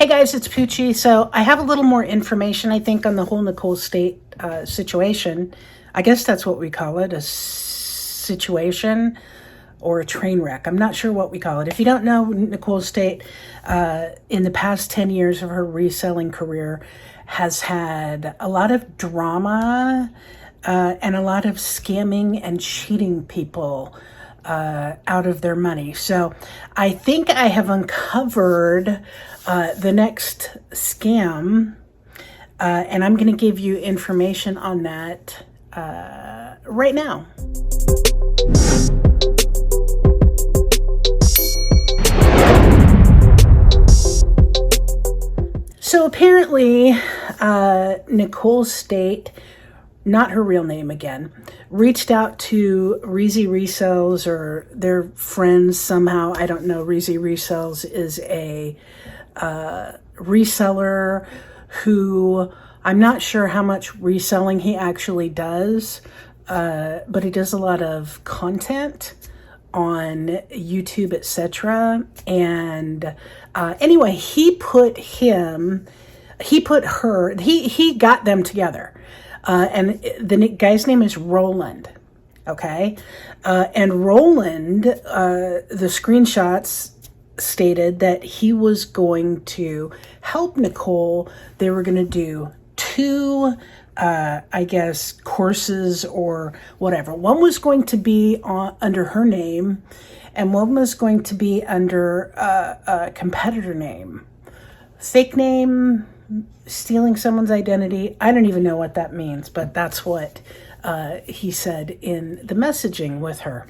Hey guys, it's Poochie. So I have a little more information, I think, on the whole Nicole State situation. I guess that's what we call it, a situation or a train wreck. I'm not sure what we call it. If you don't know, Nicole State, in the past 10 years of her reselling career, has had a lot of drama and a lot of scamming and cheating people out of their money. So I think I have uncovered the next scam, and I'm going to give you information on that right now. So apparently, Nicole State, not her real name again, reached out to Reezy Resells or their friends somehow. I don't know. Reezy Resells is a reseller who I'm not sure how much reselling he actually does, but he does a lot of content on YouTube, etc. And anyway, he got them together. And the guy's name is Roland. Okay. And Roland, the screenshots stated that he was going to help Nicole. They were going to do two, I guess, courses or whatever. One was going to be under her name, and one was going to be under a competitor name. Fake name, stealing someone's identity. I don't even know what that means, but that's what he said in the messaging with her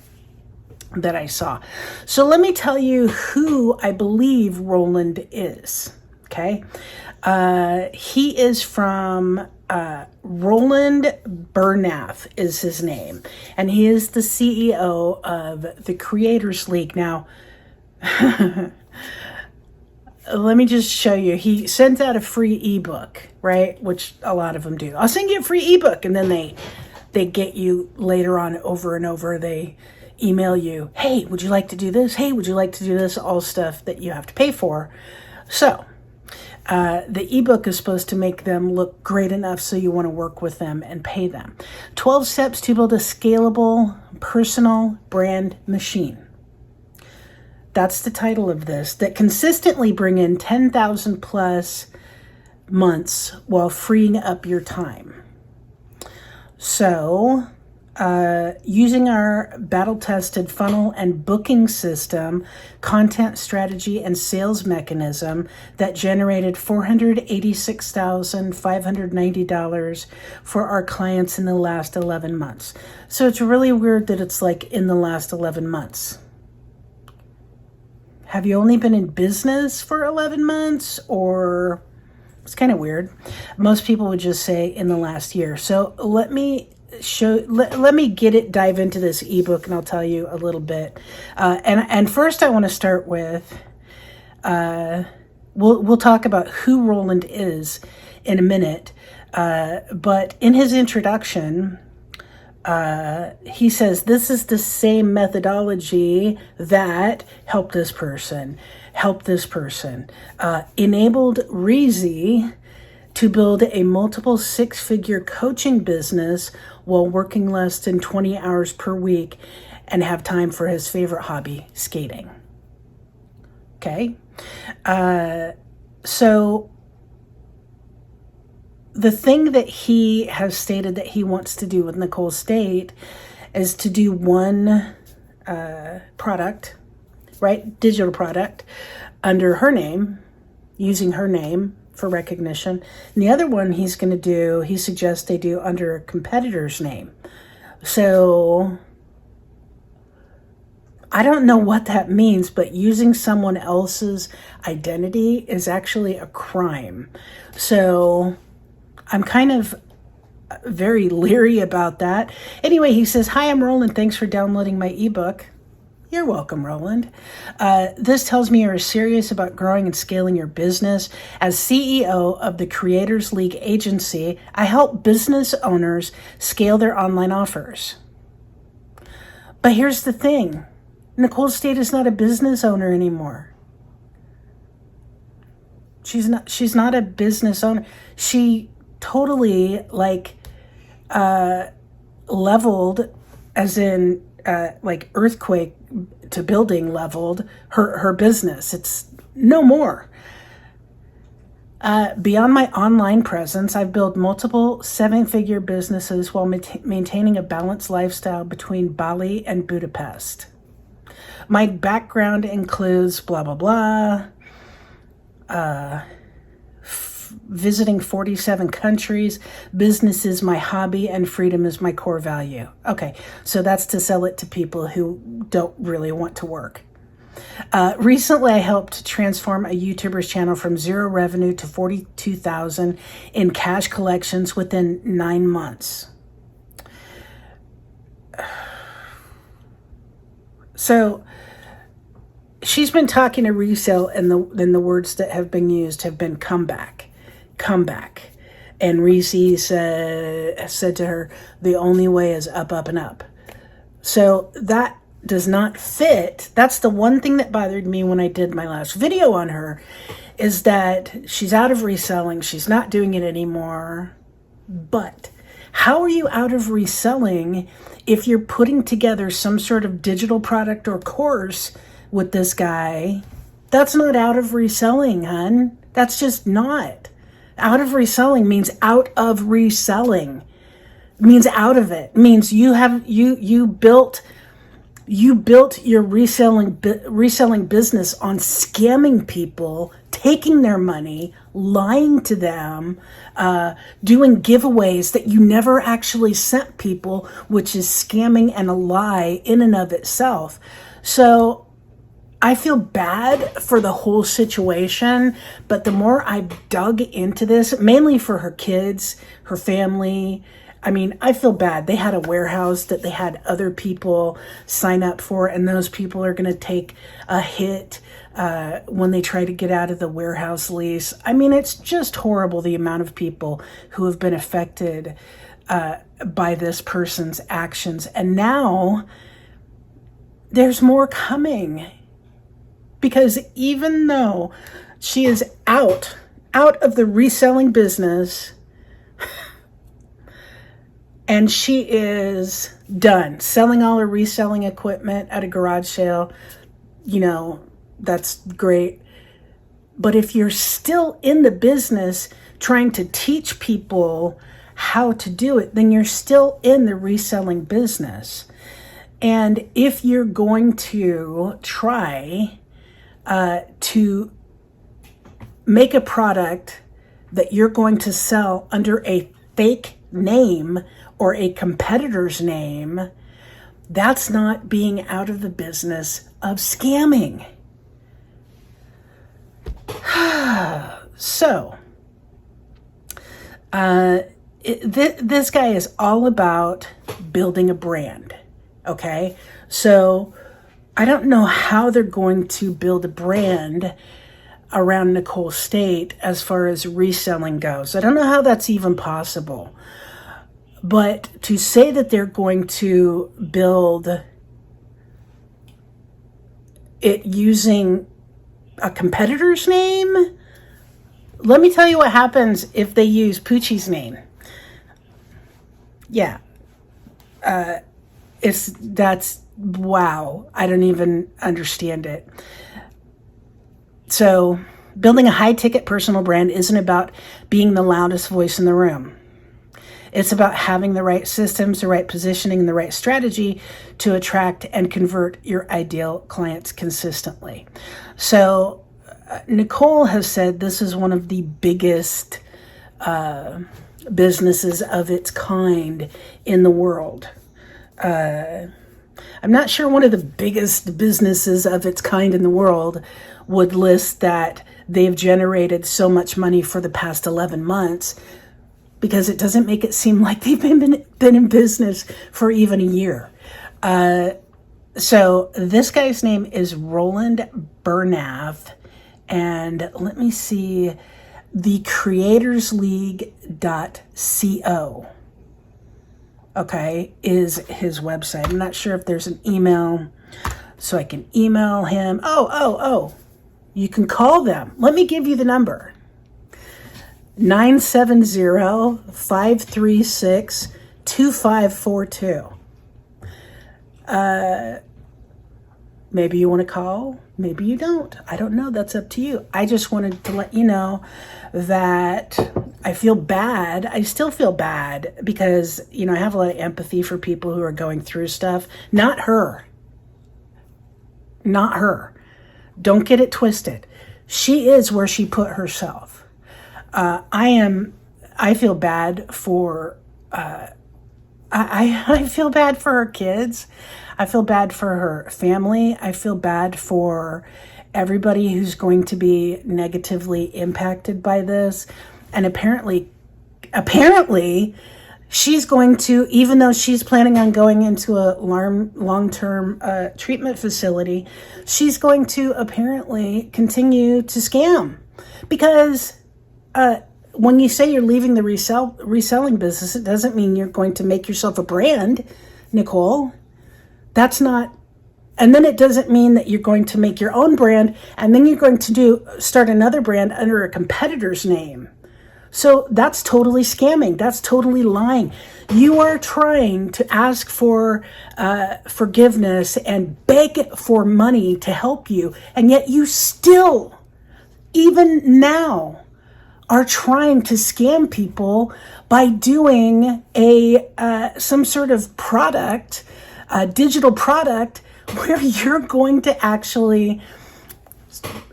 that I saw. So let me tell you who I believe Roland is. Okay. He is from Roland Bernnath is his name, and he is the CEO of the Creators League. Now, let me just show you. He sends out a free ebook, right? Which a lot of them do. I'll send you a free ebook, and then they get you later on over and over. They email you, hey, would you like to do this? Hey, would you like to do this? All stuff that you have to pay for. So the ebook is supposed to make them look great enough so you want to work with them and pay them. 12 steps to build a scalable personal brand machine. That's the title of this, that consistently bring in 10,000 plus months while freeing up your time. So using our battle-tested funnel and booking system, content strategy, and sales mechanism that generated $486,590 for our clients in the last 11 months. So it's really weird that it's like in the last 11 months. Have you only been in business for 11 months? Or it's kind of weird. Most people would just say in the last year. So let me dive into this ebook, and I'll tell you a little bit. And first I want to start with, we'll talk about who Roland is in a minute. But in his introduction, he says, this is the same methodology that helped this person, enabled Reezy to build a multiple six-figure coaching business while working less than 20 hours per week and have time for his favorite hobby, skating. Okay. So the thing that he has stated that he wants to do with Nicole State is to do one product, right? Digital product under her name, using her name for recognition. And the other one he suggests they do under a competitor's name. So I don't know what that means, but using someone else's identity is actually a crime. So I'm kind of very leery about that. Anyway, he says, hi, I'm Roland. Thanks for downloading my ebook. You're welcome, Roland. This tells me you're serious about growing and scaling your business. As CEO of the Creators League agency, I help business owners scale their online offers. But here's the thing. Nicole State is not a business owner anymore. She's not a business owner. She totally like leveled, as in like earthquake to building leveled her business. It's no more. Beyond my online presence, I've built multiple 7-figure businesses while maintaining a balanced lifestyle between Bali and Budapest. My background includes blah, blah, blah, visiting 47 countries. Business is my hobby and freedom is my core value. Okay, so that's to sell it to people who don't really want to work. Recently, I helped transform a YouTuber's channel from 0 revenue to 42,000 in cash collections within 9 months. So she's been talking to resale, and the words that have been used have been come back. And Reezy said to her, the only way is up, up, and up. So that does not fit. That's the one thing that bothered me when I did my last video on her, is that she's out of reselling. She's not doing it anymore. But how are you out of reselling if you're putting together some sort of digital product or course with this guy? That's not out of reselling, hun. That's just not. Out of reselling means out of reselling. It means out of it. It means you built your reselling business on scamming people, taking their money, lying to them, doing giveaways that you never actually sent people, which is scamming and a lie in and of itself. So I feel bad for the whole situation, but the more I dug into this, mainly for her kids, her family, I mean, I feel bad. They had a warehouse that they had other people sign up for, and those people are going to take a hit when they try to get out of the warehouse lease. I mean, it's just horrible, the amount of people who have been affected by this person's actions. And now there's more coming, because even though she is out of the reselling business, and she is done selling all her reselling equipment at a garage sale, that's great. But if you're still in the business trying to teach people how to do it, then you're still in the reselling business. And if you're going to try to make a product that you're going to sell under a fake name or a competitor's name, that's not being out of the business of scamming. So, this guy is all about building a brand, okay? So, I don't know how they're going to build a brand around Nicole State as far as reselling goes. I don't know how that's even possible. But to say that they're going to build it using a competitor's name, let me tell you what happens if they use Poochie's name. Yeah. That's wow. I don't even understand it. So, building a high-ticket personal brand isn't about being the loudest voice in the room. It's about having the right systems, the right positioning, and the right strategy to attract and convert your ideal clients consistently. So, Nicole has said this is one of the biggest businesses of its kind in the world. I'm not sure one of the biggest businesses of its kind in the world would list that they've generated so much money for the past 11 months, because it doesn't make it seem like they've been in business for even a year. So this guy's name is Roland Bernnath, and let me see, thecreatorsleague.co. Okay, is his website. I'm not sure if there's an email, so I can email him. Oh. You can call them. Let me give you the number. 970-536-2542. Maybe you want to call, maybe you don't. I don't know. That's up to you. I just wanted to let you know that I feel bad. I still feel bad because, you know, I have a lot of empathy for people who are going through stuff. Not her. Not her. Don't get it twisted. She is where she put herself. I feel bad for, I feel bad for her kids. I feel bad for her family. I feel bad for everybody who's going to be negatively impacted by this. And apparently, she's going to, even though she's planning on going into a long-term treatment facility, she's going to apparently continue to scam. Because when you say you're leaving the reselling business, it doesn't mean you're going to make yourself a brand, Nicole. That's not, and then it doesn't mean that you're going to make your own brand, and then you're going to start another brand under a competitor's name. So that's totally scamming. That's totally lying. You are trying to ask for forgiveness and beg for money to help you, and yet you still, even now, are trying to scam people by doing some sort of product, a digital product, where you're going to actually,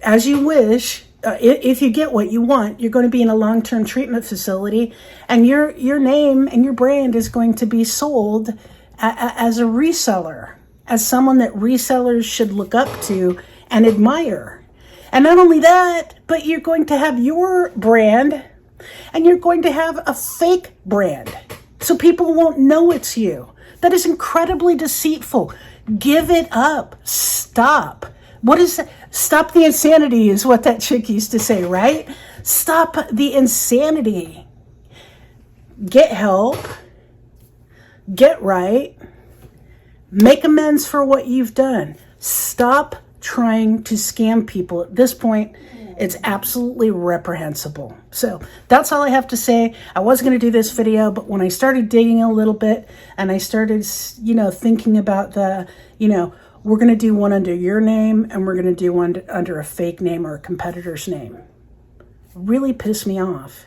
as you wish, if you get what you want, you're going to be in a long-term treatment facility, and your name and your brand is going to be sold as a reseller, as someone that resellers should look up to and admire. And not only that, but you're going to have your brand, and you're going to have a fake brand, so people won't know it's you. That is incredibly deceitful. Give it up. Stop. What is that? Stop the insanity is what that chick used to say, right? Stop the insanity. Get help. Get right. Make amends for what you've done. Stop trying to scam people. At this point, it's absolutely reprehensible. So that's all I have to say. I was going to do this video, but when I started digging a little bit and I started, thinking about we're going to do one under your name and we're going to do one under a fake name or a competitor's name, really pissed me off.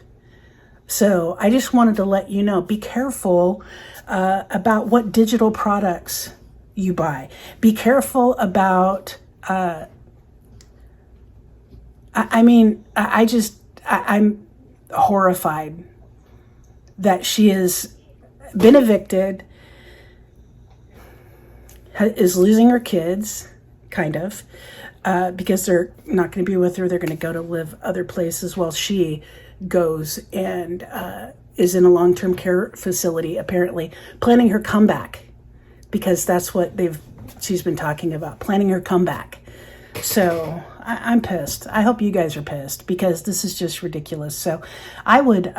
So I just wanted to let you know, be careful about what digital products you buy. Be careful about, I'm horrified that she has been evicted, is losing her kids, kind of, because they're not going to be with her. They're going to go to live other places while she goes and is in a long-term care facility, apparently, planning her comeback, because that's what she's been talking about, planning her comeback. So I'm pissed. I hope you guys are pissed, because this is just ridiculous. So I would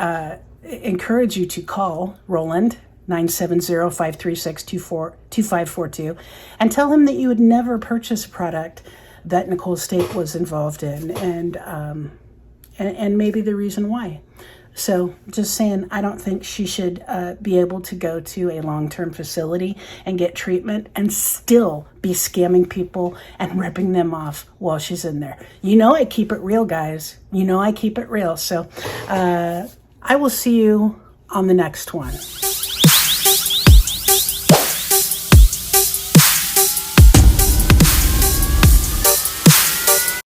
encourage you to call Roland, 970-536-2542, and tell him that you would never purchase a product that Nicole State was involved in, and maybe the reason why. So just saying, I don't think she should be able to go to a long-term facility and get treatment and still be scamming people and ripping them off while she's in there. You know I keep it real, guys. You know I keep it real. So I will see you on the next one.